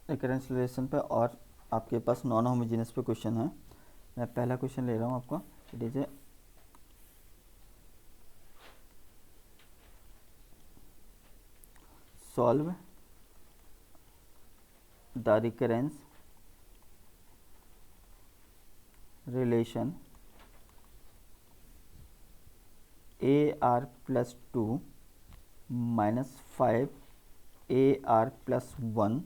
Recurrence relation पे और आपके पास नॉन होमोजेनियस पे क्वेश्चन है। मैं पहला क्वेश्चन ले रहा हूँ आपको। It is A solve the recurrence relation AR plus 2 minus 5 AR plus 1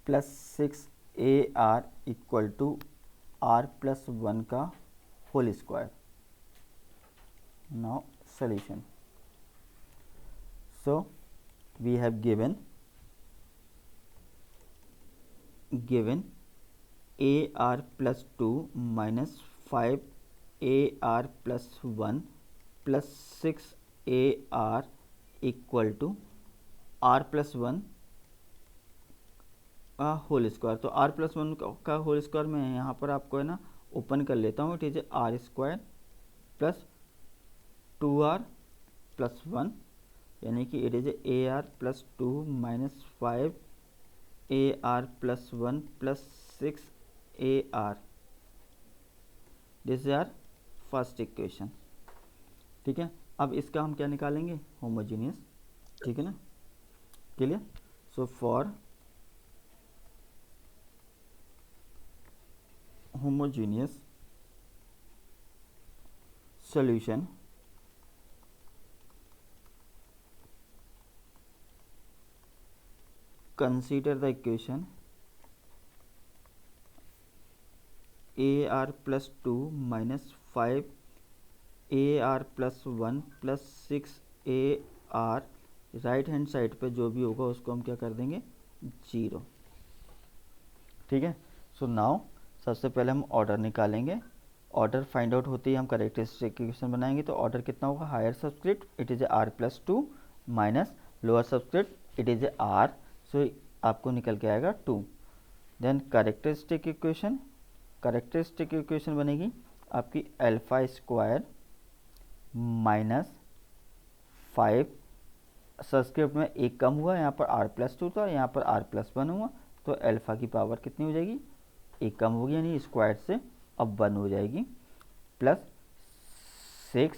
plus 6 AR equal to R plus 1 का whole square. Now solution. So we have given AR plus 2 minus 5 AR plus 1 plus 6 AR equal to R plus 1 का whole square. तो R plus 1 का whole square मैं यहाँ पर आपको है ना ओपन कर लेता हूँ। ठीक है, R square plus 2R plus 1 यानी कि it is AR plus 2 minus 5 AR plus 1 plus 6 AR। This is our first equation. ठीक है, अब इसका हम क्या निकालेंगे, होमोजीनियस। ठीक है ना, clear. So for homogeneous solution consider the equation AR plus 2 minus 5 AR plus 1 plus 6 AR। Right hand side पे जो भी होगा उसको हम क्या कर देंगे, 0। ठीक है, सो नाउ सबसे पहले हम ऑर्डर निकालेंगे। ऑर्डर फाइंड आउट होते ही हम करेक्टरिस्टिक इक्वेशन बनाएंगे। तो ऑर्डर कितना होगा, higher subscript it is R plus 2 minus lower subscript it is R। So आपको निकल के आएगा 2। देन करेक्टरिस्टिक इक्वेशन बनेगी आपकी अल्फा स्क्वायर माइनस 5 सबस्क्रिप्ट में एक कम हुआ, यहाँ पर R प्लस 2 था, यहाँ पर R प्लस 1 हुआ। तो अल्फा की पावर कितनी हो जाएगी, एक कम होगी यानी स्क्वायर से अब 1 हो जाएगी, प्लस 6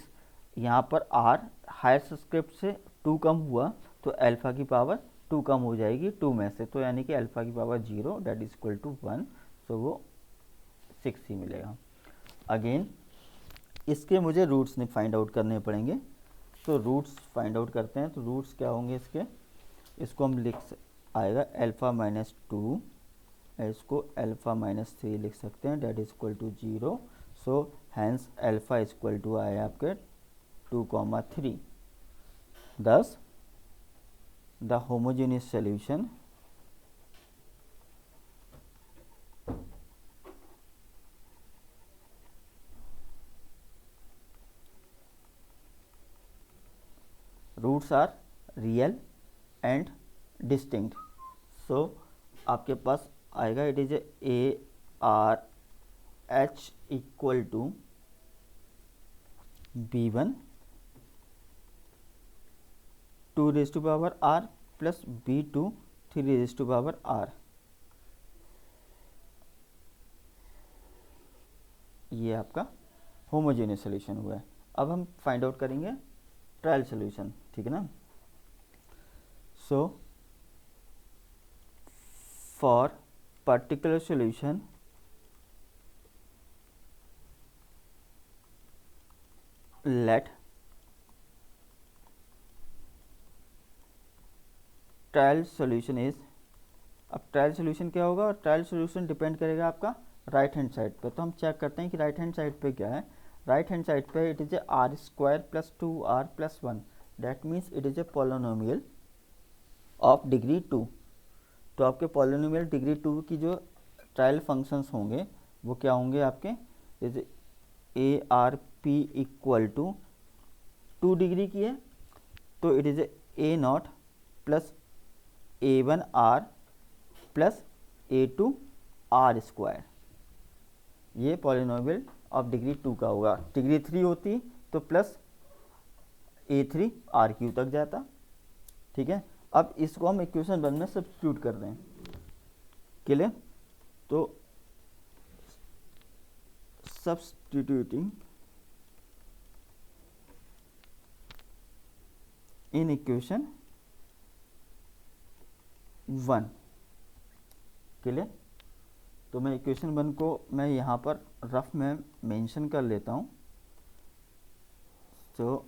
यहाँ पर R हायर सबस्क्रिप्ट से 2 कम हुआ तो अल्फा की पावर 2 कम हो जाएगी 2 में से, तो यानी कि अल्फा की power 0 that is equal to 1। So वो 6 ही मिलेगा। अगेन इसके मुझे रूट्स नहीं फाइंड आउट करने पड़ेंगे। तो रूट्स फाइंड आउट करते हैं। तो रूट्स क्या होंगे इसके, इसको हम आएगा अल्फ़ा माइनस 2, इसको अल्फ़ा माइनस 3 लिख सकते हैं, that is equal to 0। So hence alpha is equal to आए आपके 2,3। Thus the homogeneous solution roots are real and distinct. So आपके पास आएगा it is ARH equal to B1 2 raise to power R plus B2 3 raise to power R। ये आपका homogeneous solution हुआ है। अब हम फाइंड आउट करेंगे ट्रायल सॉल्यूशन। ठीक है ना। So for particular solution late trial solution is, अब ट्रायल सॉल्यूशन क्या होगा, और ट्रायल सॉल्यूशन डिपेंड करेगा आपका राइट हैंड साइड पे। तो हम चेक करते हैं कि राइट हैंड साइड पे क्या है। राइट हैंड साइड पे it is R square plus 2R plus 1, that means it is a polynomial of degree 2। तो आपके पॉलिनोमियल डिग्री 2 की जो ट्रायल फंक्शंस होंगे वो क्या होंगे आपके, is ARP equal to 2 degree की है तो it is A0 plus A1R plus A2R square. ये पॉलिनोमियल ऑफ डिग्री 2 का होगा। डिग्री 3 होती तो प्लस A3R क्यू तक जाता। ठीक है, अब इसको हम इक्वेशन 1 में सब्स्टिट्यूट कर दें। क्लियर। तो सब्स्टिट्यूटिंग इन इक्वेशन 1, क्लियर। तो मैं इक्वेशन 1 को मैं यहाँ पर रफ में मेंशन कर लेता हूँ। तो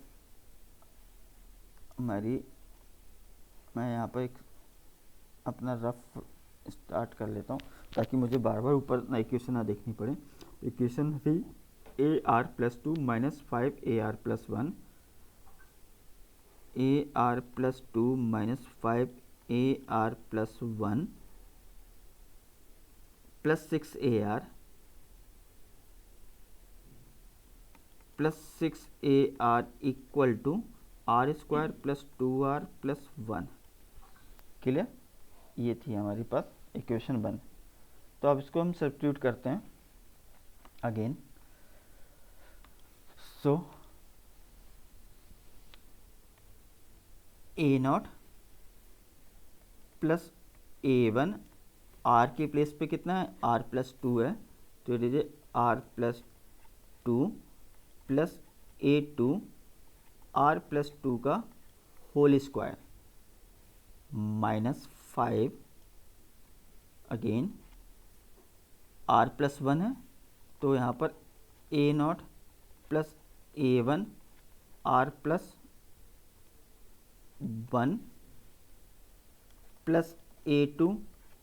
मैं यहाँ पर एक अपना रफ स्टार्ट कर लेता हूँ ताकि मुझे बार बार ऊपर ना इक्वेशन ना देखनी पड़े। इक्वेशन थी AR+2 minus 5AR+1, AR+2 minus 5AR+1 plus 6AR plus 6AR equal to R² plus 2R plus 1, clear. ये थी हमारे पास इक्वेशन 1। तो अब इसको हम सब्स्टिट्यूट करते हैं अगेन। सो A0 प्लस A1, R के प्लेस पे कितना है, R+2 है, तो it is R+2 plus A2 R+2 का whole square minus 5, again R+1 है, तो यहाँ पर A0 plus A1 R+1 plus A2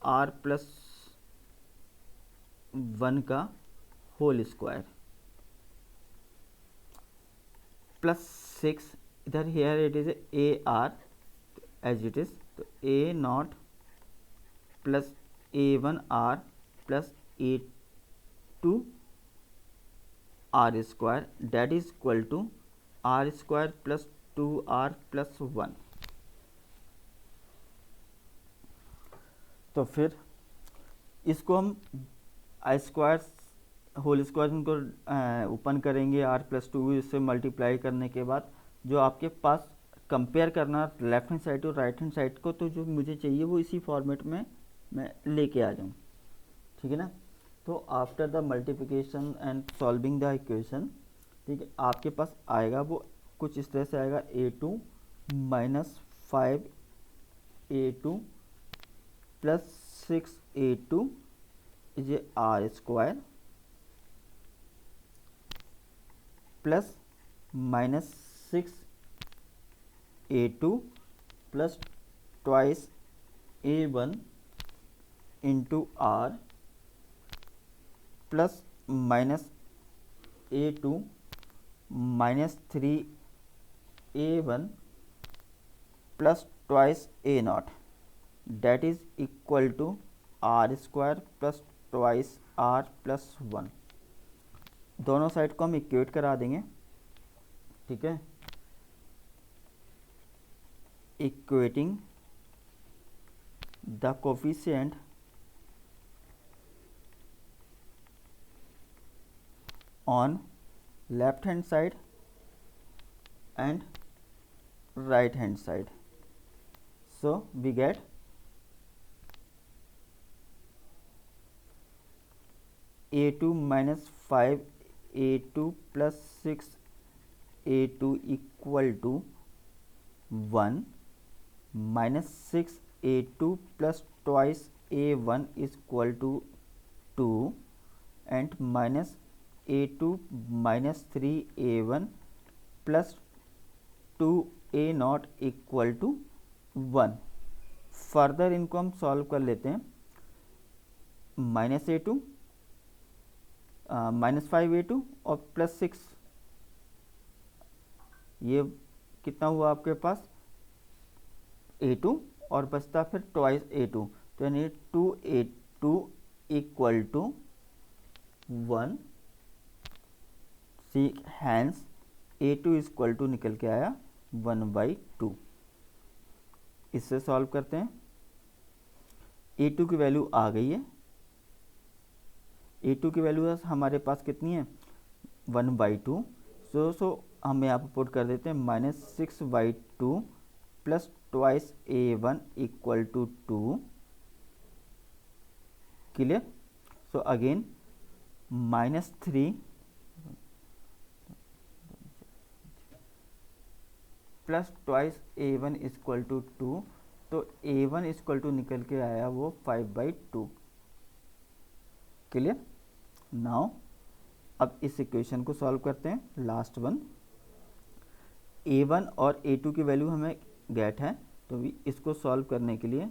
R+1 का होल स्क्वायर प्लस 6, इधर here it is AR as it is, तो A0 plus A1R plus A2 R² that is equal to R² plus 2R plus 1। तो फिर इसको हम I² whole square इनको open करेंगे R+2, इससे मल्टीप्लाई करने के बाद जो आपके पास कंपेयर करना लेफ्ट हैंड साइड और राइट हैंड साइड को, तो जो मुझे चाहिए वो इसी फॉर्मेट में मैं लेके आ जाऊँ, ठीक है ना। तो after the multiplication and solving the equation, ठीक है, आपके पास आएगा वो कुछ इस तरह से आएगा A2 minus 5A2 plus 6A2 is R² plus minus 6A2 plus twice A1 into R plus minus A2 minus 3A1 plus twice A0 that is equal to R² plus twice R plus 1। दोनों side को हम equate करा देंगे, ठीक है। Equating the coefficient on left hand side and right hand side, so we get A2 minus 5A2 plus 6A2 equal to 1 minus 6A2 plus twice A1 is equal to 2 and minus A2 minus 3A1 plus 2A0 equal to 1। Further इनको हम solve कर लेते हैं। Minus A2 minus 5A2 और plus 6, ये कितना हुआ आपके पास A2 और बचता फिर ट्वाइस A2, तो यानी 2A2 equal to 1। See hence A2 equal to निकल के आया 1/2। इससे सॉल्व करते हैं। A2 की वैल्यू आ गई है। A2 की वैल्यू हमारे पास कितनी है 1/2। सो हम यहाँ पर पुट कर देते हैं -6/2 plus twice A1 equal to 2 clear. So again -3 plus twice A1 equal to 2, तो A1 इक्वल टू निकल के आया वो 5/2। क्लियर। नाउ अब इस इक्वेशन को सॉल्व करते हैं, लास्ट वन। A1 और A2 की वैल्यू हमें गेट है, तो इसको सॉल्व करने के लिए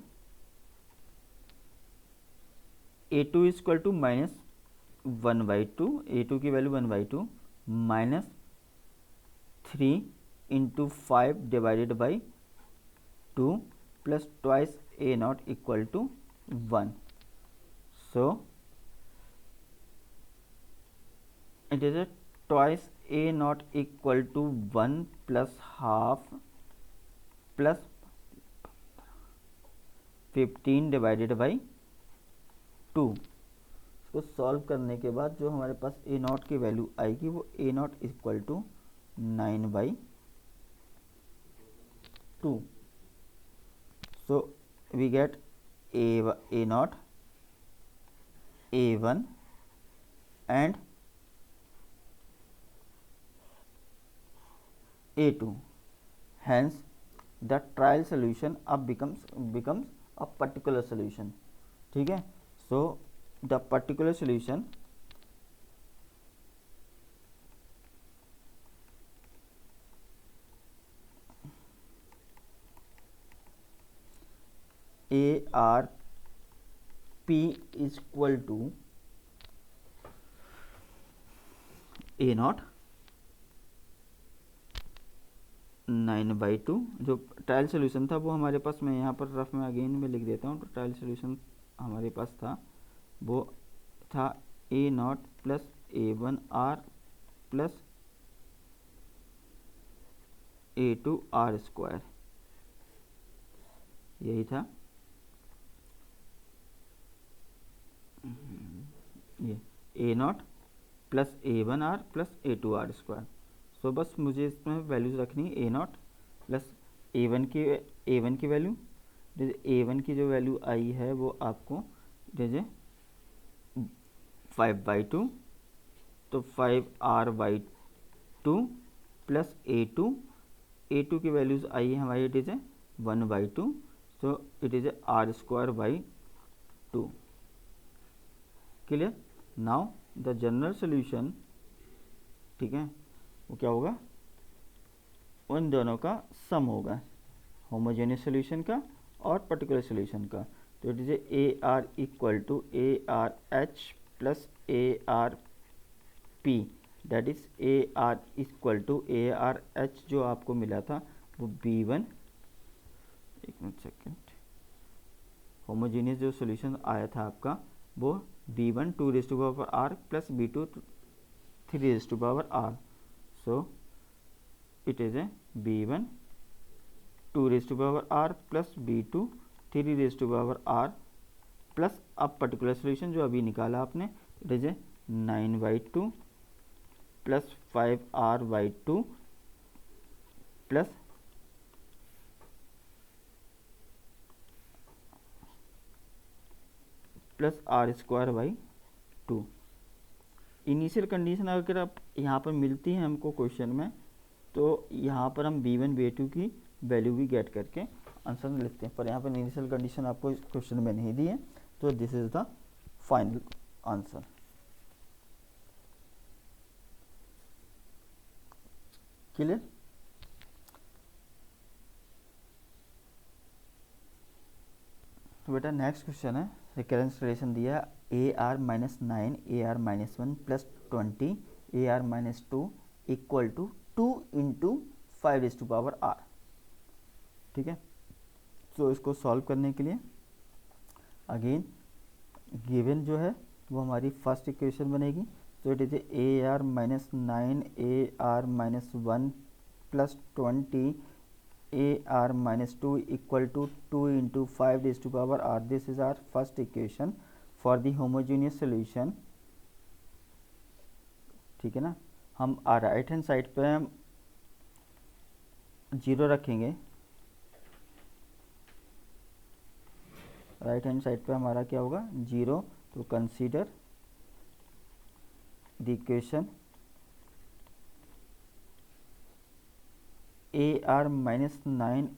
A2 इक्वल टू -1/2, A2 की value 1/2 -3 into 5 divided by 2 plus twice A0 equal to 1। So it is a twice A0 equal to 1 plus half plus 15 divided by 2। इसको सॉल्व करने के बाद जो हमारे पास A0 की वैल्यू आएगी वो A0 equal to 9/2। So we get A0, A1 and A2, hence the trial solution अब becomes a particular solution। ठीक है। so the particular solution ARP equal to A0 9/2। जो ट्रायल सोल्यूशन था वो हमारे पास, मैं यहाँ पर रफ में अगेन में लिख देता हूँ। तो ट्रायल सोल्यूशन हमारे पास था वो था A0 plus A1R plus A2R², यही था ये A0 plus A1R plus A2R²। सो बस मुझे इसमें वैल्यूज रखनी है A0 प्लस A1 की वैल्यू। A1 की जो वैल्यू आई है वो आपको जैसे 5/2, तो 5R/2 प्लस A2 की वैल्यूज आई है हमारी, it is 1/2, so it is R²/2। Clear. Now the general solution, ठीक है, वो क्या होगा, उन दोनों का सम होगा, होमोजेनियस सोल्यूशन का और पर्टिकुलर सोल्यूशन का। तो it is AR equal to ARH plus ARP, that is AR equal to ARH जो आपको मिला था वो B1, एक मिनट सेकेंड, होमोजेनियस जो सोल्यूशन आया था आपका वो B1 2r plus B2 3r। So it is a B1 2r plus B2 3r plus अब पर्टिकुलर सोल्यूशन जो अभी निकाला आपने, it is 9/2 plus 5R/2 plus R²/2। Initial condition अगर आप यहाँ पर मिलती है हमको क्वेश्चन में, तो यहाँ पर हम B1 B2 की वैल्यू भी गेट करके आंसर लिखते हैं, पर यहाँ पर इनिशियल कंडीशन आपको इस क्वेश्चन में नहीं दी है, तो this is the final answer. Clear. तो बेटा नेक्स्ट क्वेश्चन है, रिकरेंस रिलेशन दिया AR-9 AR-1 plus 20 AR-2 equal to 2 into 5r। ठीक है। तो इसको सॉल्व करने के लिए अगेन गिवन जो है वो हमारी फर्स्ट इक्वेशन बनेगी। तो it is AR-9 AR-1 plus 20 AR-2 equal to 2 into 5r। This is our first equation for the homogeneous solution. ठीक है ना। हम राइट हैंड साइड पे हम 0 रखेंगे, राइट हैंड साइड पे हमारा क्या होगा 0, तो consider the equation AR-9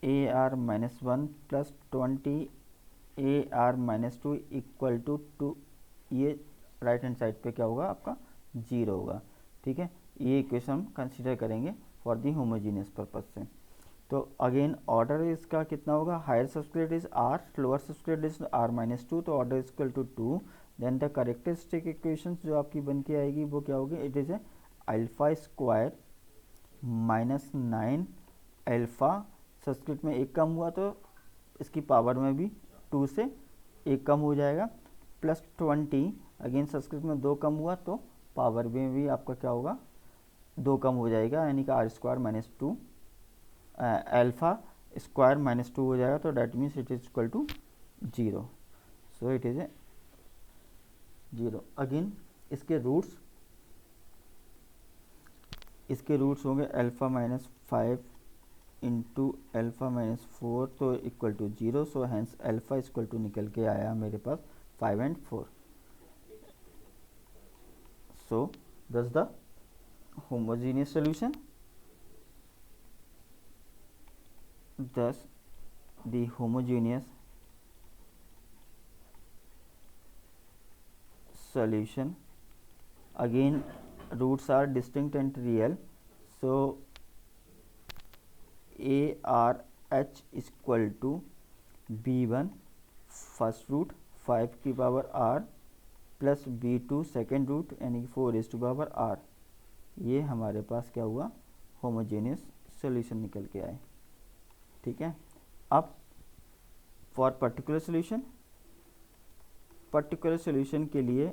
AR-1 plus 20 AR-2 equal to 2, ये राइट हैंड साइड पे क्या होगा आपका 0 होगा। ठीक है, ये इक्वेशन हम कंसीडर करेंगे फॉर दी होमोजीनियस पर्पज से। तो अगेन ऑर्डर इसका कितना होगा, higher subscript is R, lower subscript is R-2, तो order is equal to 2। Then the characteristic equation जो आपकी बन के आएगी वो क्या होगी, it is alpha square minus 9 alpha, subscript में एक कम हुआ तो इसकी पावर में भी 2 से एक कम हो जाएगा, प्लस 20, अगेन सबस्क्रिप्ट में 2 कम हुआ तो पावर में भी आपका क्या होगा 2 कम हो जाएगा, यानी कि R² - 2 अल्फ़ा स्क्वायर -2 हो जाएगा, तो that means it is equal to 0। So it is a 0। Again इसके रूट्स होंगे α-5 इंटू α-4, तो equal to 0। So hence alpha equal to निकल के आया मेरे पास 5 and 4। सो दस the homogeneous solution, thus the homogeneous solution, again roots are distinct and real, so ARH is equal to B1 first root 5 की power R plus B2 second root यानी कि 4⁻R। ये हमारे पास क्या हुआ, होमोजेनियस सोल्यूशन निकल के आए। ठीक है, अब फॉर पर्टिकुलर सोल्यूशन के लिए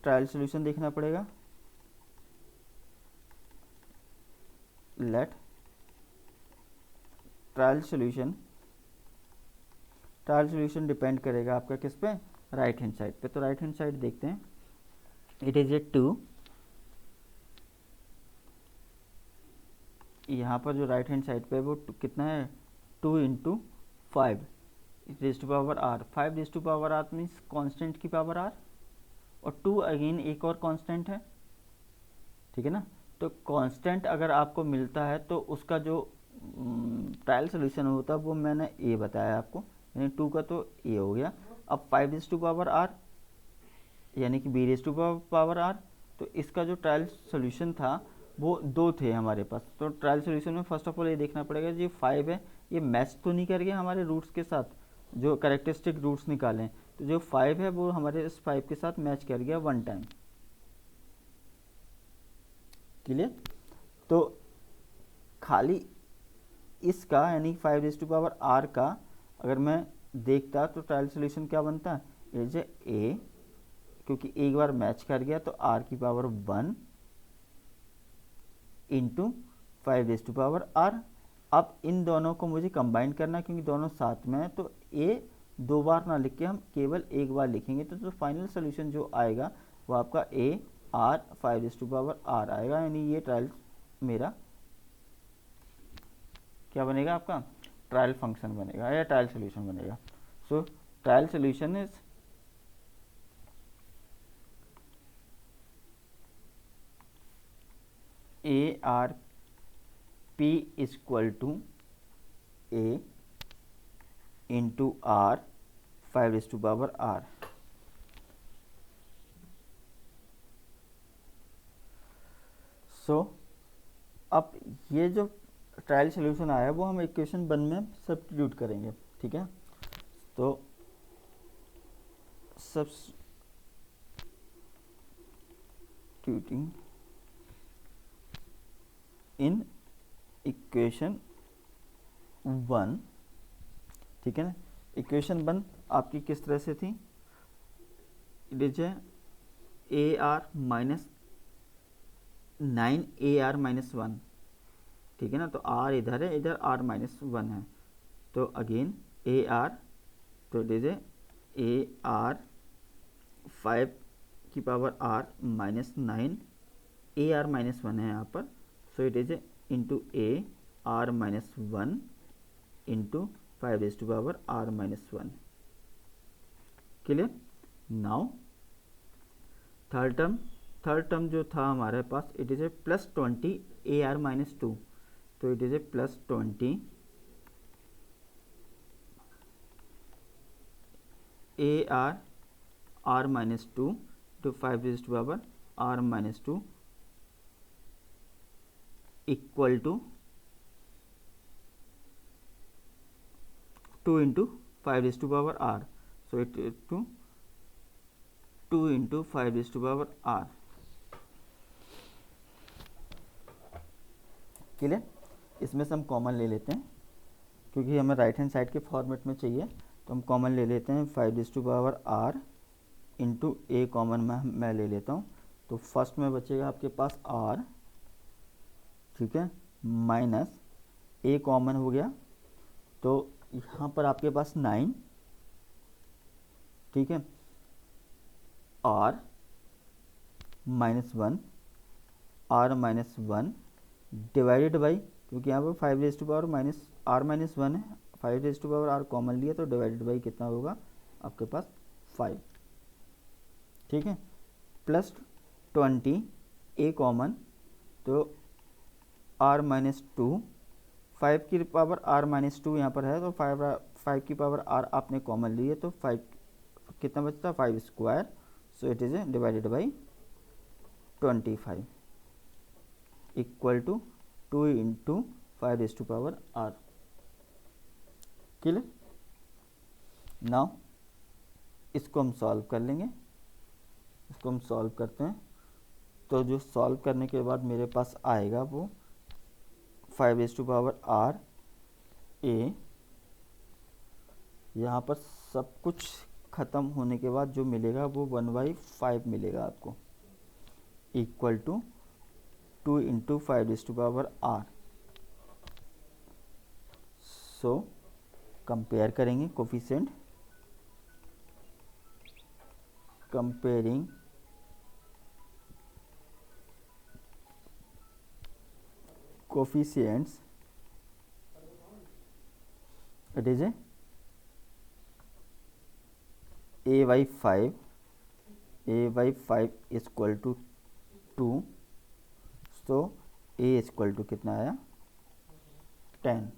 ट्रायल सोल्यूशन देखना पड़ेगा। लेट ट्रायल सोल्यूशन डिपेंड करेगा आपका किस पे, राइट हैंड साइड पे। तो राइट हैंड साइड देखते हैं, इट इज ए 2, यहाँ पर जो राइट हैंड साइड पे वो कितना है 2 into 5 raise to power R। 5 raise to power R means constant की पावर R, और 2 अगेन एक और कांस्टेंट है। ठीक है ना, तो कांस्टेंट अगर आपको मिलता है तो उसका जो ट्रायल सोल्यूशन होता है वो मैंने A बताया आपको, यानी 2 का तो A हो गया। अब 5 रेज़ टू पावर R यानी कि B raise to power R, तो इसका जो ट्रायल सोल्यूशन था वो 2 थे हमारे पास। तो ट्रायल सोल्यूशन में फर्स्ट ऑफ ऑल ये देखना पड़ेगा जो 5 है ये मैच तो नहीं कर गया हमारे रूट्स के साथ, जो कैरेक्टरिस्टिक रूट्स निकालें, तो जो 5 है वो हमारे इस 5 के साथ मैच कर गया 1 टाइम। क्लियर, तो खाली इसका यानी 5 रेज़ टू पावर R का अगर मैं देखता तो ट्रायल सोल्यूशन क्या बनता है, इज ए, क्योंकि एक बार मैच कर गया तो R की power 1 into 5 raise to power R। अब इन दोनों को मुझे कंबाइन करना क्योंकि दोनों साथ में है, तो A 2 बार ना लिख के हम केवल एक बार लिखेंगे, तो जो फाइनल सोल्यूशन जो आएगा वो आपका AR 5 raise to power R आएगा, यानी ये ट्रायल मेरा क्या बनेगा, आपका ट्रायल फंक्शन बनेगा या ट्रायल सोल्यूशन बनेगा। So trial solution is ARP is equal to A into R 5 raise to power R। So अब ये जो ट्रायल सोल्यूशन आया वो हम इक्वेशन 1 में सब्स्टिट्यूट करेंगे। ठीक है, तो सब्स्टिट्यूटिंग इन इक्वेशन 1। ठीक है ना, इक्वेशन 1 आपकी किस तरह से थी, इट इज AR -9 AR-1। ठीक है ना, तो R इधर है, इधर R-1 है, तो अगेन AR, तो इट इज AR 5 की पावर R -9 AR-1 है यहाँ पर, so it is into AR-1 into 5 raise to power R-1। Clear, now third term जो था हमारे पास, इट इज़ ए +20 AR-2, तो it is A +20 AR-2 to 5 R-2 equal to 2 into 5 R. So it is to 2 into 5 R. Clear? इसमें से हम common ले लेते हैं क्योंकि हमें राइट हैंड साइड के फॉर्मेट में चाहिए, तो हम कॉमन ले लेते हैं 5R इंटू ए कॉमन मैं ले लेता हूँ। तो फर्स्ट में बचेगा आपके पास R, ठीक है, माइनस ए कॉमन हो गया, तो यहाँ पर आपके पास 9, ठीक है, R -1 R-1 डिवाइडेड बाई, क्योंकि यहाँ पर 5R-1 है, 5R कॉमन लिया तो डिवाइडेड बाई कितना होगा आपके पास 5, ठीक है, +20 ए कॉमन, तो R-2, 5 की पावर R-2 यहाँ पर है, तो 5 की पावर R आपने कॉमन ली है, तो 5 कितना बचता है 5 square, so it is a divided by 25 equal to 2 into 5R। Clear? Now इसको हम सॉल्व कर लेंगे, इसको हम सॉल्व करते हैं, तो जो सॉल्व करने के बाद मेरे पास आएगा वो 5R ए, यहाँ पर सब कुछ ख़त्म होने के बाद जो मिलेगा वो 1/5 मिलेगा आपको, equal to 2 into 5R। So compare करेंगे coefficient, comparing coefficients, it is a/5 equal to 2, so a equal to कितना आया 10,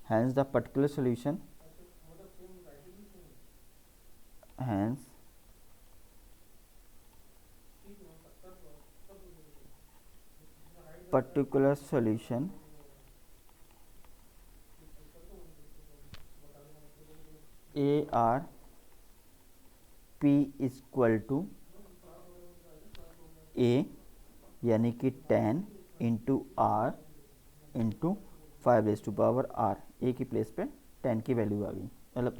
hence the particular solution, hence particular solution ARP equal to a यानी कि 10 इंटू R इंटू 5R, ए की place पे 10 की value आ गई, मतलब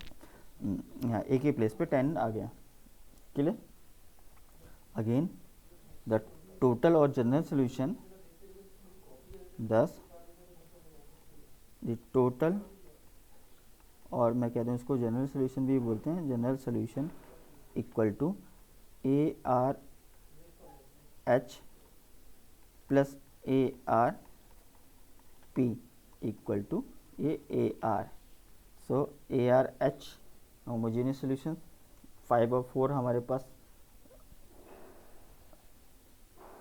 यहाँ ए की प्लेस पे 10 आ गया। क्लियर? अगेन द टोटल और जनरल सोल्यूशन, दस द टोटल, और मैं कहता हूँ इसको जनरल सोल्यूशन भी बोलते हैं, general solution equal to ARH plus ARP equal to AR। So ARH homogeneous solution, 5 और 4 हमारे पास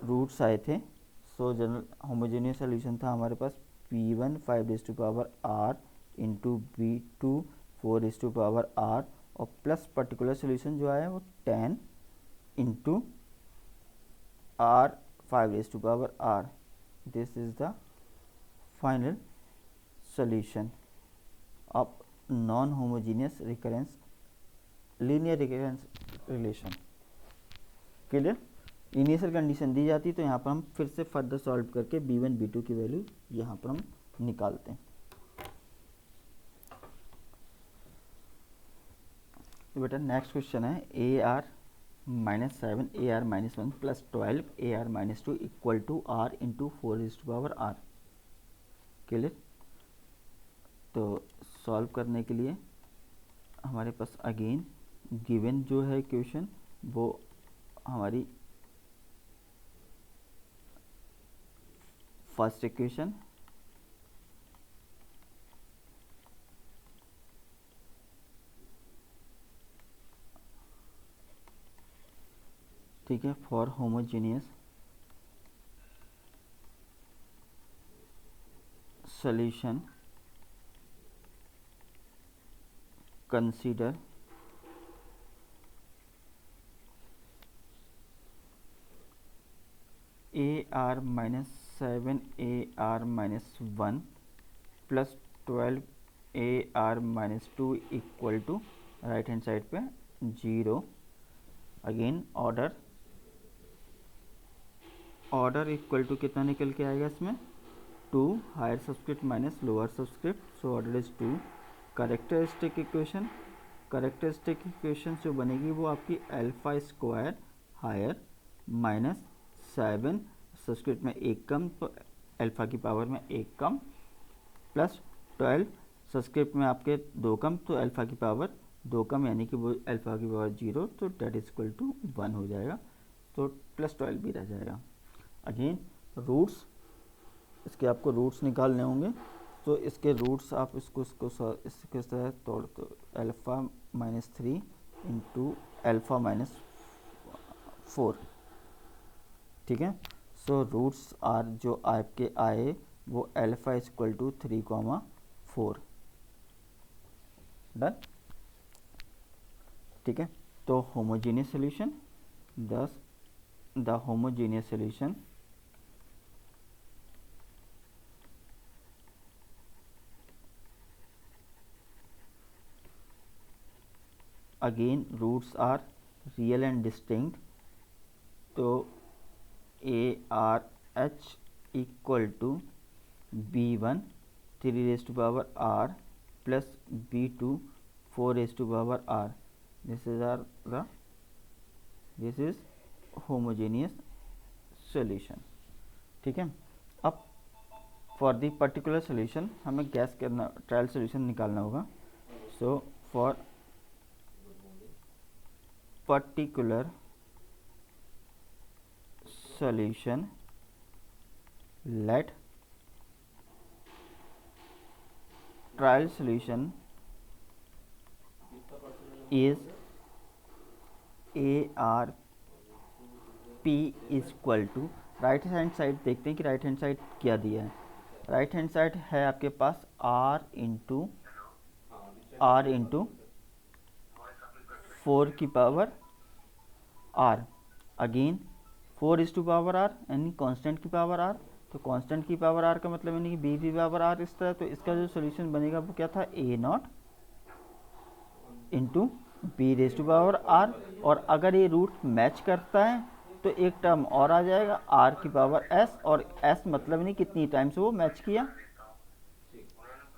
रूट्स आए थे, सो जनरल होमोजेनियस सोल्यूशन था हमारे पास P1 5R into B2 4R, और प्लस पर्टिकुलर सोल्यूशन जो आया वो 10 into R 5R। This is the final solution of non-homogeneous recurrence linear recurrence relation। Clear? Initial condition दी जाती तो यहाँ पर हम फिर से फर्दर सॉल्व करके B1 B2 की वैल्यू यहाँ पर हम निकालते हैं। तो बेटा नेक्स्ट क्वेश्चन है AR -7 AR -1 plus 12 AR -2 equal to R into 4R। Clear? तो सॉल्व करने के लिए हमारे पास अगेन गिवन जो है इक्वेशन वो हमारी फर्स्ट इक्वेशन, ठीक है, for homogeneous solution consider AR minus 7 AR minus 1 plus 12 AR minus 2 equal to right hand side पे 0। अगेन ऑर्डर इक्वल टू कितना निकल के आएगा इसमें 2 higher subscript minus lower subscript, so order is 2। Characteristic equation जो बनेगी वो आपकी alpha square higher minus 7 subscript में एक कम तो अल्फा की पावर में एक कम प्लस 12 सबस्क्रिप्ट में आपके दो कम तो अल्फा की पावर दो कम, यानी कि वो अल्फा की पावर 0 तो डेट इज इक्वल टू 1 हो जाएगा, तो प्लस 12 भी रह जाएगा। अगेन रूट्स, इसके आपको रूट्स निकालने होंगे, तो इसके रूट्स आप इसको इसके तरह तोड़ दो, alpha minus 3 into alpha minus 4, ठीक है। सो रूट्स आर जो आपके आए वो अल्फ़ा इक्वल टू 3,4 डन, ठीक है। तो homogeneous solution the homogeneous solution again roots are real and distinct, तो ARH equal to B1 3 raise to power R plus B2 4 raise to power R, this is homogeneous solution, ठीक है। अब for the particular solution हमें guess करना, trial solution निकालना होगा। So for particular solution let trial solution is ARP equal to, right hand side देखते हैं कि राइट हैंड साइड क्या दिया है। राइट हैंड साइड है आपके पास R इंटू 4 की power R, again 4 is to power R यानी कांस्टेंट की पावर R, तो कांस्टेंट की पावर R का मतलब यानी कि B की पावर R इस तरह, तो इसका जो सोल्यूशन बनेगा वो क्या था A0 into B raise to power R, और अगर ये रूट मैच करता है तो एक टर्म और आ जाएगा R की पावर S, और S मतलब नहीं कितनी टाइम्स वो मैच किया,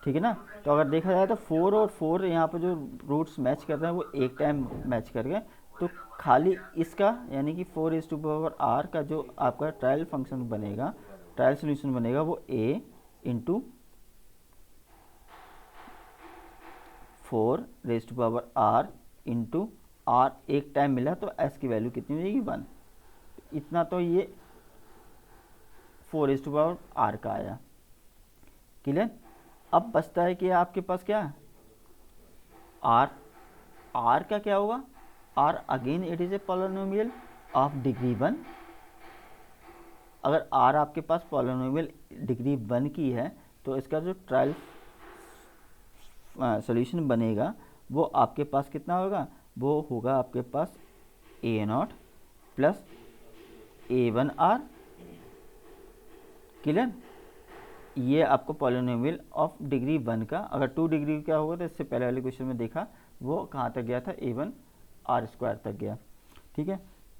ठीक है ना। तो अगर देखा जाए तो 4 और 4 यहाँ पर जो रूट्स मैच कर रहे हैं वो एक टाइम मैच कर गए, तो खाली इसका यानी कि 4 इज टू पावर R का जो आपका ट्रायल फंक्शन बनेगा, ट्रायल सोल्यूशन बनेगा वो A into 4 raise to power R into R एक टाइम मिला तो S की वैल्यू कितनी हो जाएगी 1, इतना तो ये 4 रेज टू पावर R का आया, क्लियर। अब बचता है कि आपके पास क्या है R का क्या होगा, R again it is a polynomial of degree 1, अगर R आपके पास पॉलिनोमियल डिग्री 1 की है तो इसका जो ट्रायल सॉल्यूशन बनेगा वो आपके पास कितना होगा, वो होगा आपके पास A0 प्लस A1R, क्लियर। ये आपको पॉलिनोमियल ऑफ डिग्री 1 का, अगर 2 डिग्री का होगा तो इससे पहले वाले क्वेश्चन में देखा वो कहाँ तक गया था, A1R² तक गया, ठीक है।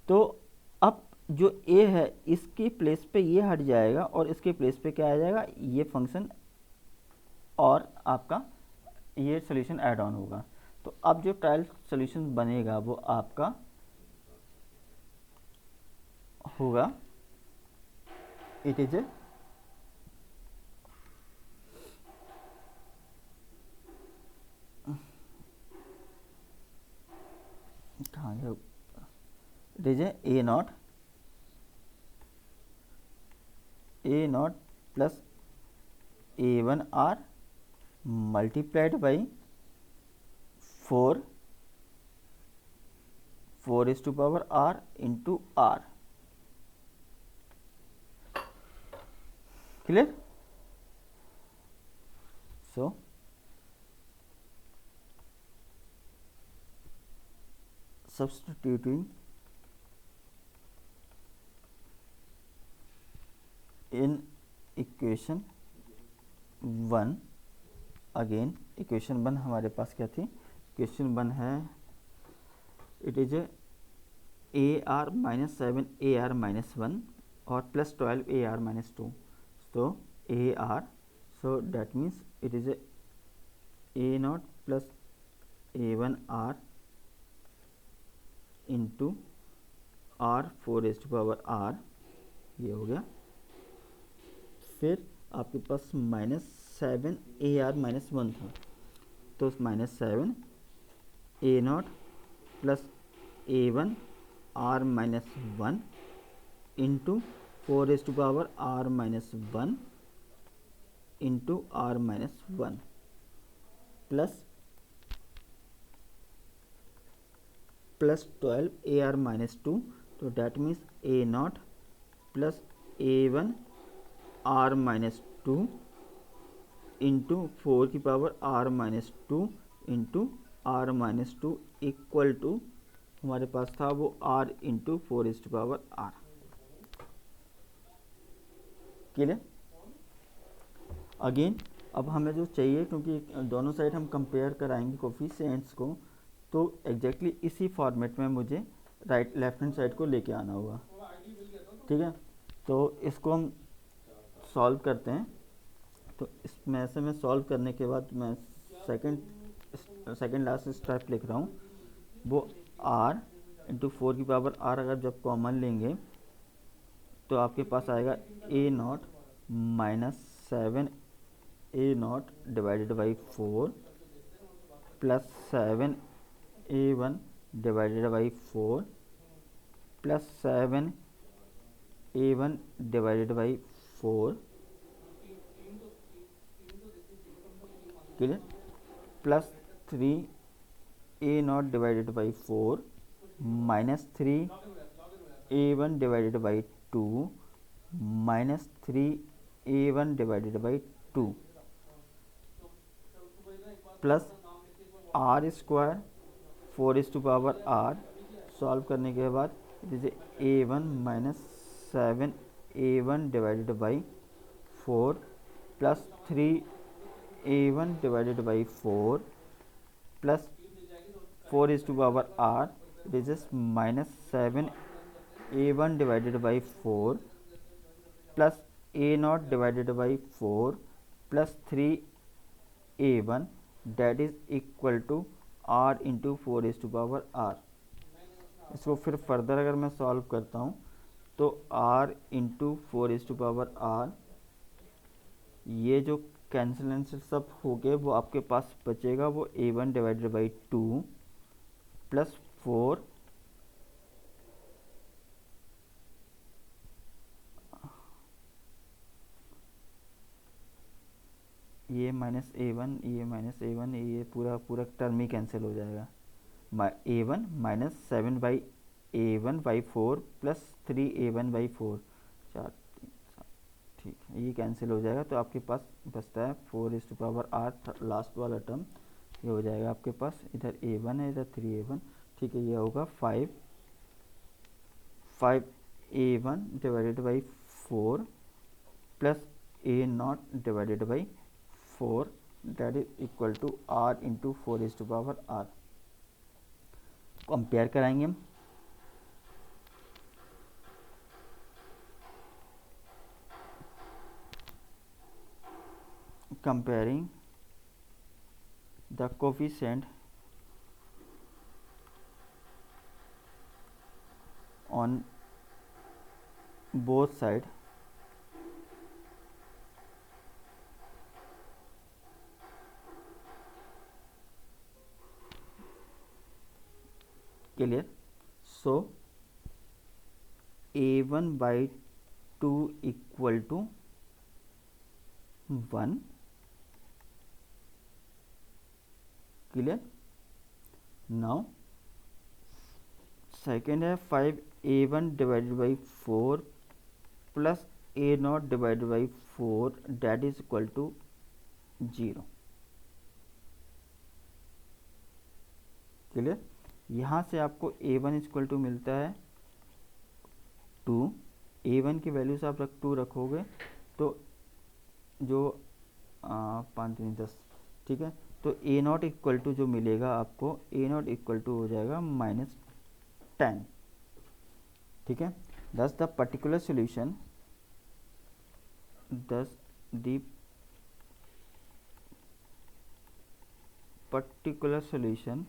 तो अब जो A है इसके प्लेस पे ये हट जाएगा और इसके प्लेस पे क्या आ जाएगा, ये फंक्शन और आपका ये सोल्यूशन ऐड ऑन होगा। तो अब जो ट्रायल सोल्यूशन बनेगा वो आपका होगा, इट इज ए कहाँ गया, it is A0 plus A1R multiplied by 4 4r into r. Clear? So substituting in equation 1, again equation 1 हमारे पास क्या थी, इक्वेशन 1 है it is A R minus 7 AR-1 और plus 12 AR-2. So AR, so that means it is A naught plus A1R into R 4r, ये हो गया. फिर आपके पास -7 AR-1 था, तो -7 A naught प्लस A1R-1 into 4r-1 into R-1 plus 12 AR-2. तो that means A naught plus A1R-2 into 4r-2 into R-2 equal to हमारे पास था वो R into 4r. Clear? Again अब हमें जो चाहिए, क्योंकि दोनों साइड हम कंपेयर कराएंगे कोफिशिएंट्स को, तो एग्जैक्टली इसी फॉर्मेट में मुझे राइट लेफ्ट हैंड साइड को लेके आना होगा. ठीक है, तो इसको हम सॉल्व करते हैं. तो इसमें ऐसे में सॉल्व करने के बाद मैं सेकंड लास्ट स्टेप लिख रहा हूँ, वो r इंटू 4r अगर जब कॉमन लेंगे तो आपके पास आएगा A not minus 7 A naught divided by 4 plus 7 A1 divided by 4 plus 7 A1 divided by 4. Clear? Plus 3 A naught divided by 4 minus 3 A1 divided by 2 minus 3 A1 divided by 2 plus r square 4r. Solve करने के बाद जैसे A1 minus 7 A1 divided by 4 plus 3 A1 divided by 4 plus 4r this is minus 7 A1 divided by 4 plus A naught divided by 4 plus 3 A1 that is equal to R into 4r. इसको फिर further अगर मैं solve करता हूँ तो R into 4r, ये जो cancel सब हो गए वो आपके पास बचेगा वो A1 डिवाइडेड बाई 2 प्लस 4 ये माइनस A1 ये माइनस A1 ये पूरा टर्म ही कैंसिल हो जाएगा. A1 minus 7 by A1 by 4 plus 3 A1 by 4, 4 3 7. ठीक है, ये कैंसिल हो जाएगा. तो आपके पास बचता है 4r लास्ट वाला टर्म, ये हो जाएगा आपके पास. इधर A1 है, इधर 3 A1. ठीक है, ये होगा 5 A1 divided by 4 plus A naught divided by 4 that is equal to R into 4r. Compare कराएंगे हम. Comparing the coefficient on both side clear. So A1 by 2 equal to 1. Clear. Now second है 5a1 divided by 4 plus a0 divided by 4 that is equal to 0। Clear. यहाँ से आपको a1 equal to मिलता है 2। a1 की value से आप 2 रखोगे तो जो 5 3 10, ठीक है। तो a0 इक्वल टू जो मिलेगा आपको, a0 इक्वल टू हो जाएगा -10, ठीक है। दस द पर्टिकुलर सोल्यूशन, दस द पर्टिकुलर सोल्यूशन,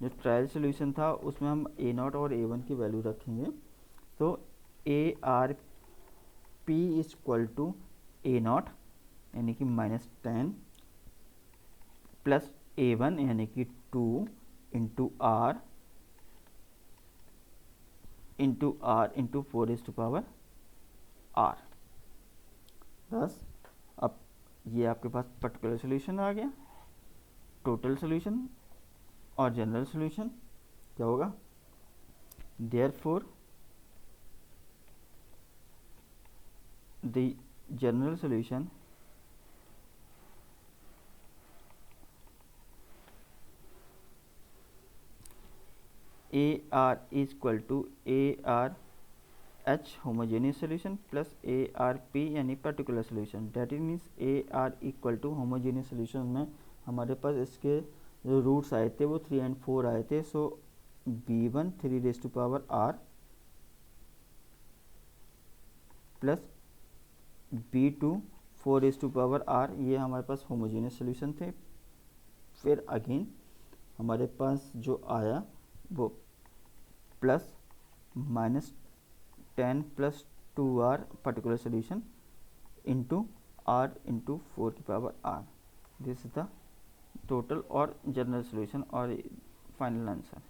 जो ट्रायल सोल्यूशन था उसमें हम a0 और a1 की वैल्यू रखेंगे। तो ARP इक्वल टू a0 यानी कि -10 प्लस a1 यानी कि 2 इंटू R इंटू 4 R। बस अब ये आपके पास पर्टिकुलर सोल्यूशन आ गया। टोटल सोल्यूशन और जनरल सोल्यूशन क्या होगा, therefore the general solution AR equal to ARH homogeneous solution plus ARP यानी particular solution, that is means AR equal to homogeneous solution में हमारे पास इसके जो रूट्स आए थे वो 3 और 4 आए थे। सो B1 3r plus B2 4r, ये हमारे पास होमोजेनियस सोल्यूशन थे। फिर अगेन हमारे पास जो आया वो plus -10 plus 2r particular solution into r into 4r। This is the total और जनरल सोल्यूशन और फाइनल आंसर।